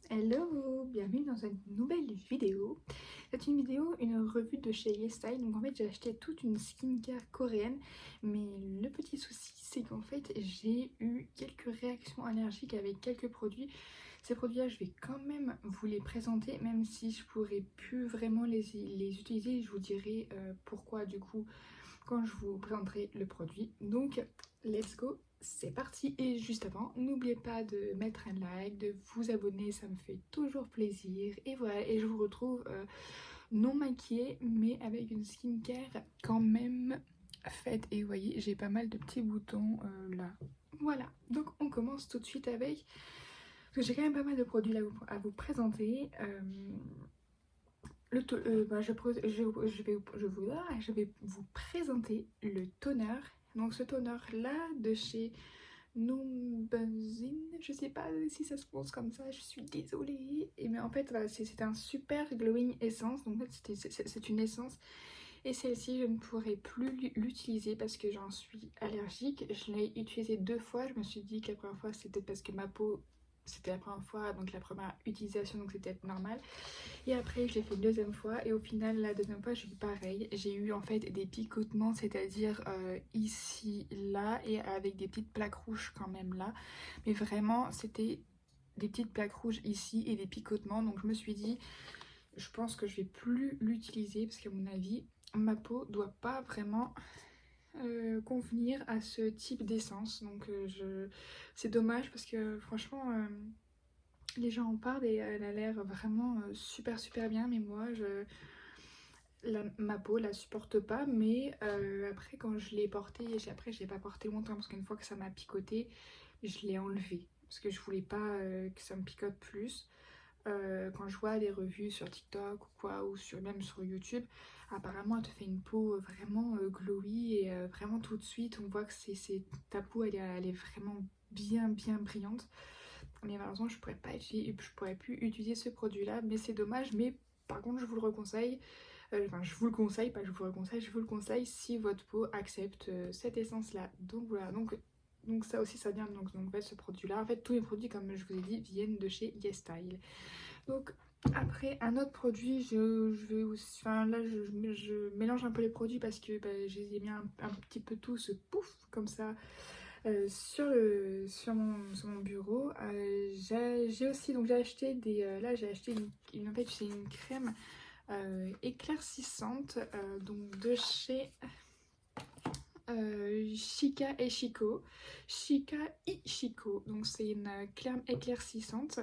Hello, bienvenue dans une nouvelle vidéo. C'est une revue de chez YesStyle. Donc en fait j'ai acheté toute une skincare coréenne. Mais le petit souci c'est qu'en fait j'ai eu quelques réactions allergiques avec quelques produits. Ces produits-là je vais quand même vous les présenter. Même si je pourrais plus vraiment les utiliser. Je vous dirai pourquoi du coup quand je vous présenterai le produit. Donc let's go, c'est parti. Et juste avant, n'oubliez pas de mettre un like, de vous abonner, ça me fait toujours plaisir. Et voilà, et je vous retrouve non maquillée mais avec une skincare quand même faite. Et vous voyez, j'ai pas mal de petits boutons là. Voilà, donc on commence tout de suite avec, parce que j'ai quand même pas mal de produits là à vous présenter. Je vais vous présenter le toner. Donc ce toner là de chez Numbuzin, je sais pas si ça se prononce comme ça, je suis désolée. Et mais en fait voilà, c'est un super glowing essence. Donc en fait c'est une essence. Et celle-ci je ne pourrai plus l'utiliser parce que j'en suis allergique. Je l'ai utilisée 2 fois. Je me suis dit que la première fois c'était parce que ma peau, c'était la première fois, donc la première utilisation, donc c'était normal. Et après, je l'ai fait une deuxième fois et au final, la deuxième fois, j'ai eu pareil. J'ai eu en fait des picotements, c'est-à-dire ici, là, et avec des petites plaques rouges quand même là. Mais vraiment, c'était des petites plaques rouges ici et des picotements. Donc je me suis dit, je pense que je vais plus l'utiliser parce qu'à mon avis, ma peau doit pas vraiment convenir à ce type d'essence. Donc c'est dommage parce que franchement... les gens en parlent et elle a l'air vraiment super bien, mais moi ma peau la supporte pas. Mais après quand je l'ai portée, après je l'ai pas portée longtemps parce qu'une fois que ça m'a picoté, je l'ai enlevé parce que je voulais pas que ça me picote plus. Quand je vois des revues sur TikTok ou quoi, ou même sur YouTube, apparemment elle te fait une peau vraiment glowy et vraiment tout de suite on voit que ta peau elle est vraiment bien brillante. Mais malheureusement je pourrais plus utiliser ce produit là, mais c'est dommage. Mais par contre je vous le conseille, enfin je vous le conseille, pas je vous le conseille, je vous le conseille si votre peau accepte cette essence là. Donc voilà, donc ça aussi ça vient donc en fait ce produit là, en fait tous les produits comme je vous ai dit viennent de chez YesStyle. Donc après un autre produit, je vais aussi, enfin là je mélange un peu les produits parce que je les ai mis un petit peu tous pouf comme ça sur mon bureau. J'ai aussi, donc j'ai acheté là j'ai acheté en fait c'est une crème éclaircissante donc de chez Shika et Chico. Shika et Chico, donc c'est une crème éclaircissante.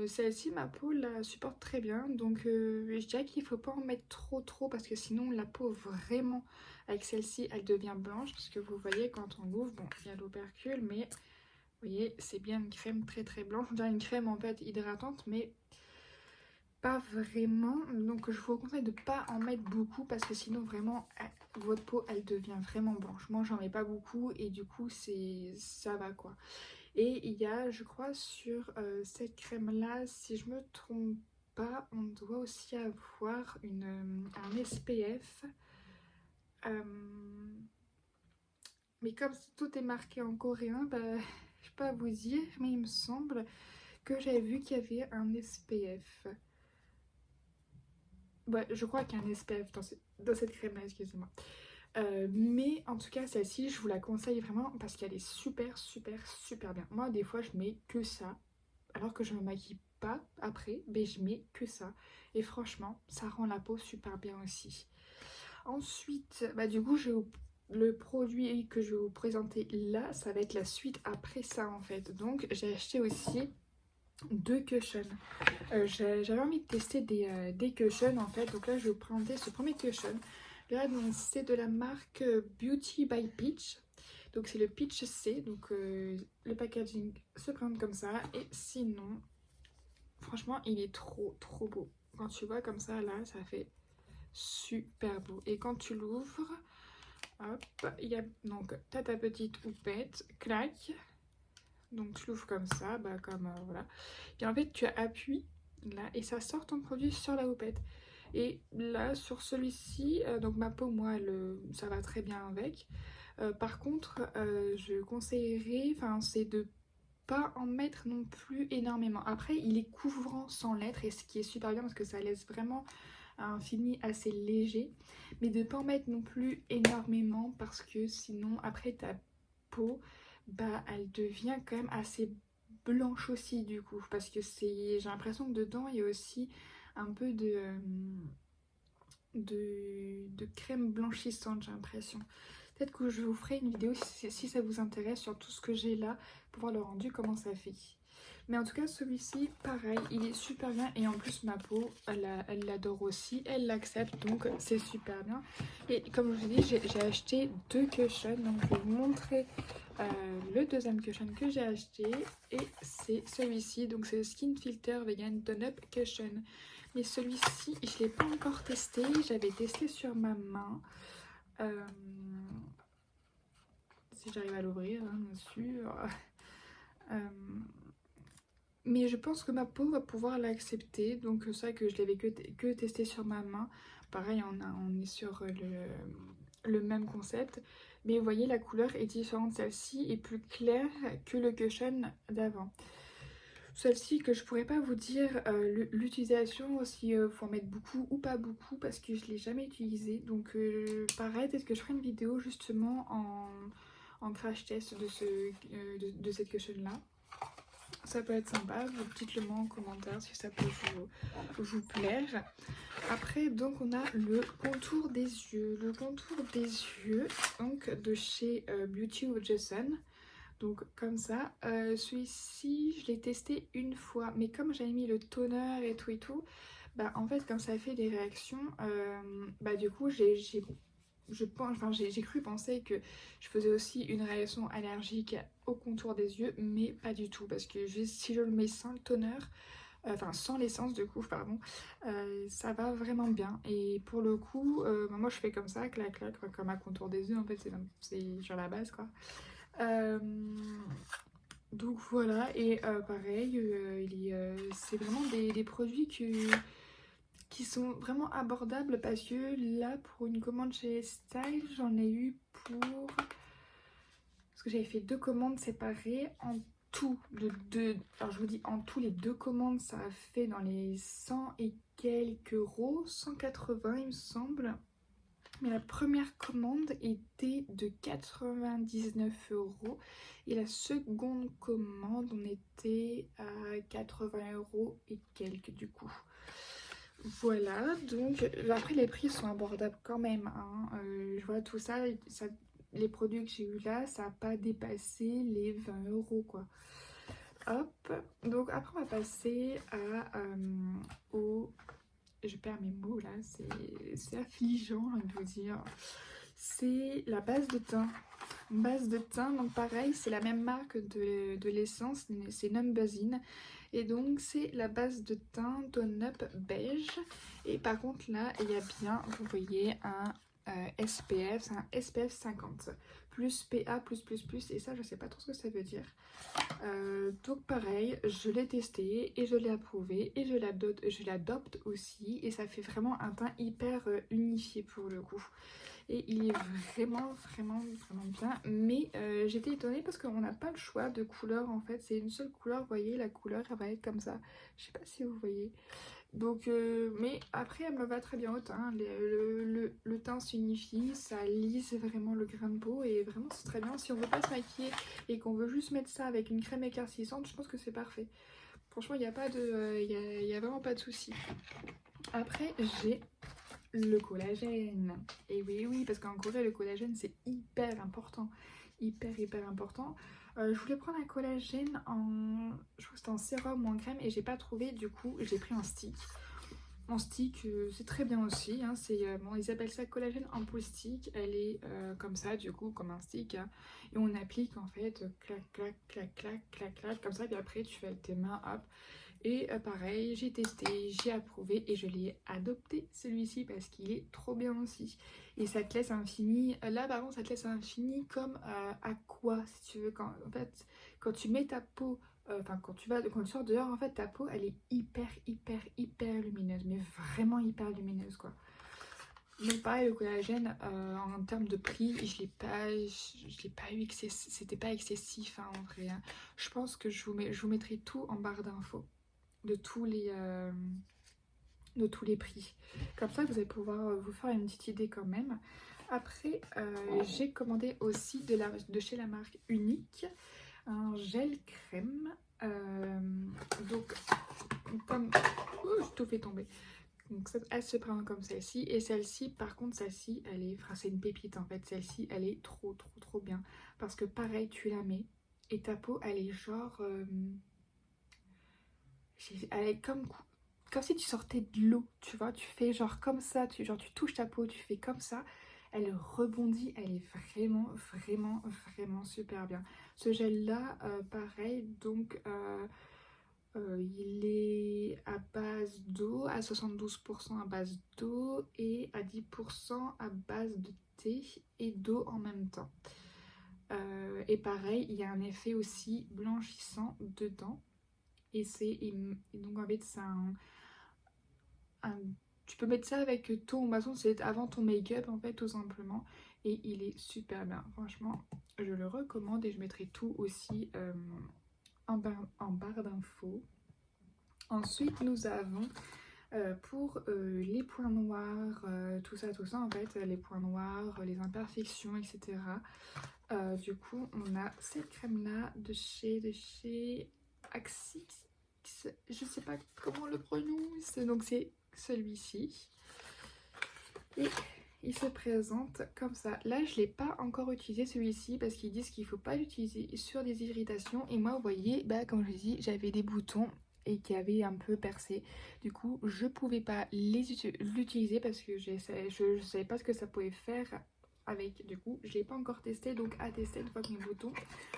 Celle-ci, ma peau la supporte très bien, donc je dirais qu'il ne faut pas en mettre trop parce que sinon la peau vraiment avec celle-ci elle devient blanche, parce que vous voyez quand on l'ouvre, bon il y a l'opercule mais vous voyez c'est bien une crème très blanche, on dirait une crème en fait hydratante mais pas vraiment. Donc je vous conseille de ne pas en mettre beaucoup parce que sinon vraiment votre peau elle devient vraiment blanche. Moi j'en mets pas beaucoup et du coup ça va quoi. Et il y a, je crois, sur cette crème-là, si je me trompe pas, on doit aussi avoir un SPF. Euh, mais comme tout est marqué en coréen, bah, je peux pas vous dire, mais il me semble que j'avais vu qu'il y avait un SPF. Ouais, je crois qu'il y a un SPF dans cette crème-là, excusez-moi. Mais en tout cas, celle-ci, je vous la conseille vraiment parce qu'elle est super bien. Moi, des fois, je mets que ça alors que je me maquille pas après, mais je mets que ça. Et franchement, ça rend la peau super bien aussi. Ensuite, du coup, le produit que je vais vous présenter là, ça va être la suite après ça en fait. Donc, j'ai acheté aussi 2 cushions. J'avais envie de tester des cushions en fait. Donc là, je vais vous présenter ce premier cushion. Là, c'est de la marque Beauty by Peach. Donc c'est le Peach C. Donc le packaging se présente comme ça. Et sinon, franchement, il est trop beau. Quand tu vois comme ça, là, ça fait super beau. Et quand tu l'ouvres, hop, il y a donc t'as ta petite houppette, clac. Donc tu l'ouvres comme ça, comme voilà. Et en fait, tu appuies là et ça sort ton produit sur la houppette. Et là, sur celui-ci, donc ma peau, moi, ça va très bien avec. Par contre, je conseillerais, enfin, c'est de pas en mettre non plus énormément. Après, il est couvrant sans l'être, et ce qui est super bien parce que ça laisse vraiment un fini assez léger, mais de pas en mettre non plus énormément parce que sinon après ta peau, bah elle devient quand même assez blanche aussi du coup, parce que j'ai l'impression que dedans il y a aussi un peu de crème blanchissante, j'ai l'impression. Peut-être que je vous ferai une vidéo si ça vous intéresse sur tout ce que j'ai là pour voir le rendu, comment ça fait. Mais en tout cas, celui-ci, pareil, il est super bien. Et en plus, ma peau, elle l'adore aussi. Elle l'accepte, donc c'est super bien. Et comme je vous ai dit, j'ai acheté 2 cushions. Donc je vais vous montrer le deuxième cushion que j'ai acheté. Et c'est celui-ci. Donc c'est le Skin Filter Vegan Tone-Up Cushion. Mais celui-ci, je ne l'ai pas encore testé. J'avais testé sur ma main. Si j'arrive à l'ouvrir, hein, bien sûr. Mais je pense que ma peau va pouvoir l'accepter. Donc c'est vrai que je l'avais que testé sur ma main. Pareil, on est sur le même concept. Mais vous voyez, la couleur est différente. Celle-ci est plus claire que le cushion d'avant. Celle-ci que je pourrais pas vous dire l'utilisation, si faut en mettre beaucoup ou pas beaucoup, parce que je l'ai jamais utilisé. Donc pareil, peut-être que je ferai une vidéo justement en crash test de cette cushion là. Ça peut être sympa, vous dites-le moi en commentaire si ça peut vous plaire. Après, donc on a le contour des yeux. Le contour des yeux, donc de chez Beauty of Jason. Donc comme ça, celui-ci je l'ai testé une fois, mais comme j'avais mis le toner et tout, bah en fait comme ça a fait des réactions, bah du coup j'ai cru penser que je faisais aussi une réaction allergique au contour des yeux, mais pas du tout, parce que si je le mets sans le toner, enfin sans l'essence du coup, pardon, ça va vraiment bien. Et pour le coup, bah, moi je fais comme ça, clac clac, comme un contour des yeux en fait, c'est sur la base quoi. Euh, donc voilà, et pareil, c'est vraiment des produits qui sont vraiment abordables parce que là, pour une commande chez Style, j'en ai eu pour... Parce que j'avais fait 2 commandes séparées en tout. Alors je vous dis, en tout, les 2 commandes, ça a fait dans les 100 et quelques euros, 180 il me semble. Mais la première commande était de 99 euros et la seconde commande, on était à 80 euros et quelques du coup. Voilà, donc après les prix sont abordables quand même, hein. Je vois tout ça, les produits que j'ai eu là, ça n'a pas dépassé les 20 euros quoi. Hop, donc après on va passer au... Je perds mes mots là, c'est affligeant, j'ai envie de vous dire. C'est la base de teint. Base de teint, donc pareil, c'est la même marque de l'essence, c'est Numbuzin. Et donc c'est la base de teint Tone Up beige. Et par contre là, il y a bien, vous voyez, un SPF, c'est un SPF 50 plus PA+++, et ça je sais pas trop ce que ça veut dire. Donc pareil, je l'ai testé et je l'ai approuvé et je l'adopte aussi, et ça fait vraiment un teint hyper unifié pour le coup. Et il est vraiment bien, mais j'étais étonnée parce qu'on n'a pas le choix de couleur en fait, c'est une seule couleur, vous voyez, la couleur elle va être comme ça, je sais pas si vous voyez. Donc, mais après elle me va très bien au teint, le teint s'unifie, ça lisse vraiment le grain de peau et vraiment c'est très bien. Si on veut pas se maquiller et qu'on veut juste mettre ça avec une crème éclaircissante, je pense que c'est parfait. Franchement, il n'y a pas de, y a vraiment pas de souci. Après, j'ai le collagène. Et oui, parce qu'en Corée, le collagène, c'est hyper important. Hyper important. Je voulais prendre un collagène en... Je crois que c'était en sérum ou en crème et j'ai pas trouvé. Du coup, j'ai pris en stick. En stick, c'est très bien aussi. Hein, bon, ils appellent ça collagène en peau stick. Elle est comme ça, du coup, comme un stick. Hein, et on applique en fait, clac, clac, clac, clac, clac, clac, comme ça. Puis après, tu fais avec tes mains, hop. Et pareil, j'ai testé, j'ai approuvé et je l'ai adopté celui-ci parce qu'il est trop bien aussi. Et ça te laisse un fini, là par contre ça te laisse un fini comme aqua si tu veux. En fait, quand tu mets ta peau, enfin quand tu sors dehors, en fait ta peau elle est hyper lumineuse, mais vraiment hyper lumineuse quoi. Donc pareil, le collagène, en termes de prix, je l'ai pas eu, c'était pas excessif hein, en vrai. Hein. Je pense que je vous mettrai tout en barre d'infos de de tous les prix. Comme ça, vous allez pouvoir vous faire une petite idée quand même. Après, j'ai commandé aussi de chez la marque Unique un gel crème. Donc, comme... Ouh, je tout fait tomber. Donc, elle se prend comme celle-ci. Et celle-ci, par contre, celle-ci, elle est... Enfin, c'est une pépite en fait. Celle-ci, elle est trop bien. Parce que pareil, tu la mets et ta peau, elle est genre... elle est comme si tu sortais de l'eau, tu vois, tu fais genre comme ça, genre tu touches ta peau, tu fais comme ça, elle rebondit, elle est vraiment super bien. Ce gel là, pareil, donc il est à base d'eau, à 72% à base d'eau et à 10% à base de thé et d'eau en même temps. Et pareil, il y a un effet aussi blanchissant dedans. Et donc en fait c'est un- tu peux mettre ça avec ton maçon, c'est avant ton make-up en fait tout simplement. Et il est super bien, franchement je le recommande et je mettrai tout aussi en barre d'infos. Ensuite nous avons pour les points noirs, tout ça en fait, les points noirs, les imperfections, etc. Du coup, on a cette crème-là de chez Axis. Je sais pas comment on le prononce. Donc, c'est celui-ci. Et il se présente comme ça. Là, je ne l'ai pas encore utilisé celui-ci parce qu'ils disent qu'il ne faut pas l'utiliser sur des irritations. Et moi, vous voyez, bah, comme je vous dis, j'avais des boutons et qui avaient un peu percé. Du coup, je pouvais pas l'utiliser parce que je ne savais pas ce que ça pouvait faire avec. Du coup, je l'ai pas encore testé, donc à tester une fois que mes boutons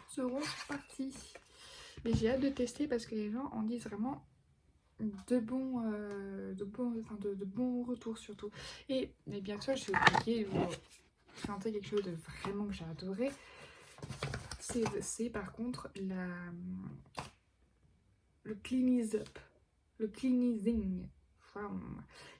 seront partis. Mais j'ai hâte de tester parce que les gens en disent vraiment de bons retours surtout. Mais bien sûr, je vais oublier de vous présenter quelque chose de vraiment que j'ai adoré. C'est par contre le Cleanies Up, le Cleansing.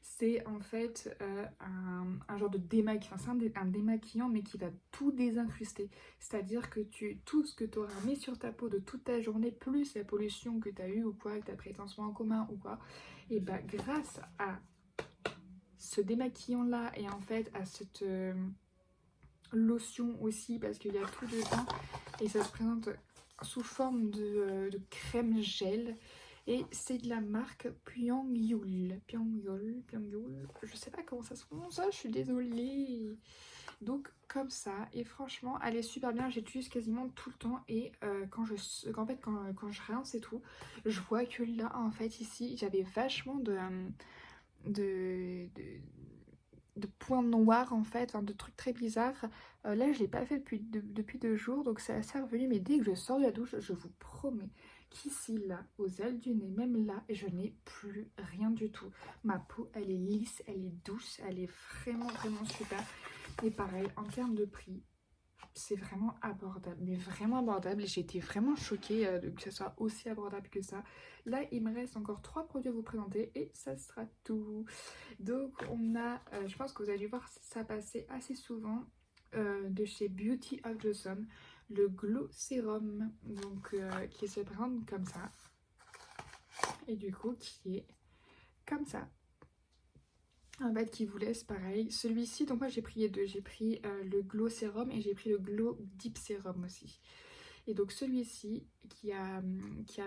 C'est en fait un genre de démaquillant, enfin, c'est un démaquillant mais qui va tout désincruster. C'est-à-dire que tout ce que tu auras mis sur ta peau de toute ta journée, plus la pollution que tu as eue ou quoi, que tu as pris en commun ou quoi, et bah grâce à ce démaquillant là et en fait à cette lotion aussi, parce qu'il y a tout dedans et ça se présente sous forme de crème gel. Et c'est de la marque Pyongyul. Pyongyul. Je sais pas comment ça se prononce, je suis désolée. Donc comme ça, et franchement, elle est super bien. J'utilise quasiment tout le temps. Et quand je rince et tout, je vois que là, en fait, ici, j'avais vachement de, de, de points noirs en fait, enfin, de trucs très bizarres. Là, je l'ai pas fait depuis 2 jours, donc c'est assez revenu. Mais dès que je sors de la douche, je vous promets qu'ici, là, aux ailes du nez, même là, je n'ai plus rien du tout. Ma peau, elle est lisse, elle est douce, elle est vraiment super. Et pareil, en termes de prix, c'est vraiment abordable, mais vraiment abordable. Et j'ai été vraiment choquée que ça soit aussi abordable que ça. Là, il me reste encore 3 produits à vous présenter et ça sera tout. Donc, on a, je pense que vous allez voir ça passer assez souvent de chez Beauty of Johnson, le Glow Serum, donc qui se présente comme ça. Et du coup, qui est comme ça. En fait, qui vous laisse pareil. Celui-ci, donc moi j'ai pris les deux. J'ai pris le Glow Serum et j'ai pris le Glow Deep Serum aussi. Et donc celui-ci, qui a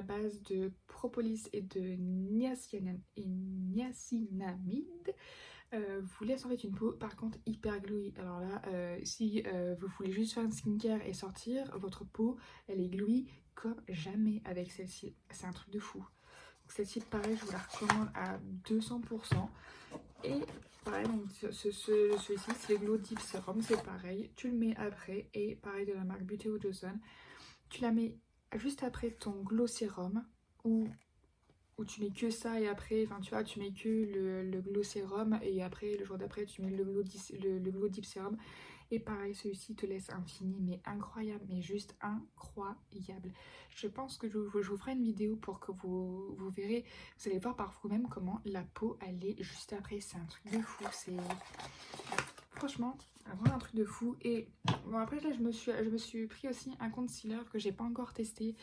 base de propolis et de niacinamide, vous laisse en fait une peau par contre hyper glowy. Alors là, si vous voulez juste faire une skincare et sortir, votre peau, elle est glowy comme jamais avec celle-ci. C'est un truc de fou. Celle-ci, pareil, je vous la recommande à 200%. Et pareil, donc celui-ci, c'est le Glow Deep Serum, c'est pareil. Tu le mets après, et pareil de la marque Beauty of Johnson. Tu la mets juste après ton Glow Serum, où tu mets que ça, et après, enfin tu vois, tu mets que le Glow Serum, et après, le jour d'après, tu mets le Glow Deep Serum. Et pareil, celui-ci te laisse un fini, mais incroyable, mais juste incroyable. Je pense que je vous ferai une vidéo pour que vous verrez, vous allez voir par vous-même comment la peau elle est juste après. C'est un truc de fou, c'est franchement vraiment un truc de fou. Et bon, après là, je me suis pris aussi un concealer que j'ai pas encore testé.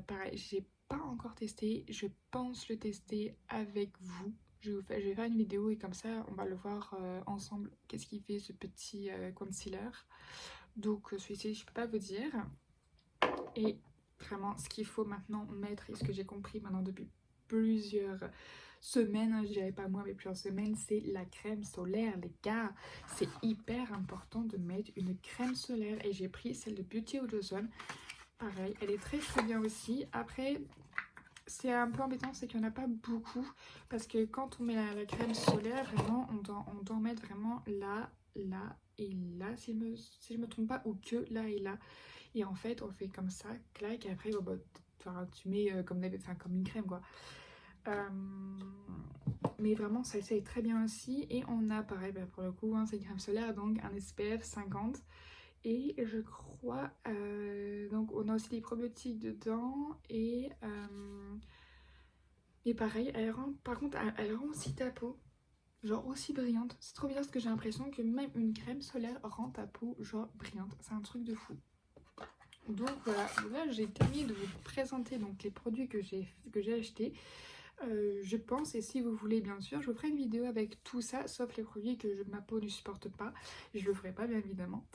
Pareil, j'ai pas encore testé, je pense le tester avec vous. Je vais faire une vidéo et comme ça on va le voir ensemble qu'est-ce qu'il fait ce petit concealer. Donc celui-ci je peux pas vous dire. Et vraiment ce qu'il faut maintenant mettre et ce que j'ai compris maintenant depuis plusieurs semaines, hein, je dirais pas moi mais plusieurs semaines, c'est la crème solaire les gars. C'est hyper important de mettre une crème solaire et j'ai pris celle de Beauty Ozone. Pareil, elle est très très bien aussi. Après, c'est un peu embêtant, c'est qu'il n'y en a pas beaucoup. Parce que quand on met la crème solaire, vraiment, on doit en mettre vraiment là, là et là, si je me trompe pas, ou que là et là. Et en fait, on fait comme ça, clac, et après, bon, bah, tu mets comme une crème, quoi. Euh, mais vraiment, celle-ci est très bien aussi. Et on a, pareil, bah, pour le coup, hein, c'est une crème solaire, donc un SPF 50. Et je crois, donc on a aussi des probiotiques dedans et pareil, par contre, elle rend aussi ta peau, genre aussi brillante. C'est trop bizarre parce que j'ai l'impression que même une crème solaire rend ta peau genre brillante. C'est un truc de fou. Donc voilà, là j'ai terminé de vous présenter donc les produits que j'ai achetés. Je pense, et si vous voulez bien sûr, je vous ferai une vidéo avec tout ça, sauf les produits que ma peau ne supporte pas. Je le ferai pas bien évidemment.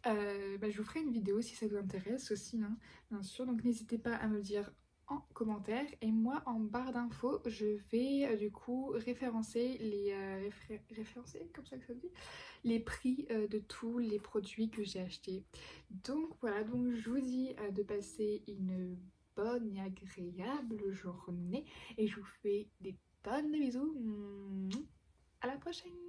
Je vous ferai une vidéo si ça vous intéresse aussi, hein, bien sûr. Donc n'hésitez pas à me le dire en commentaire. Et moi, en barre d'infos, je vais du coup référencer référencer, comme ça que ça se dit, les prix de tous les produits que j'ai achetés. Donc voilà, donc je vous dis de passer une bonne et agréable journée et je vous fais des tonnes de bisous. À la prochaine!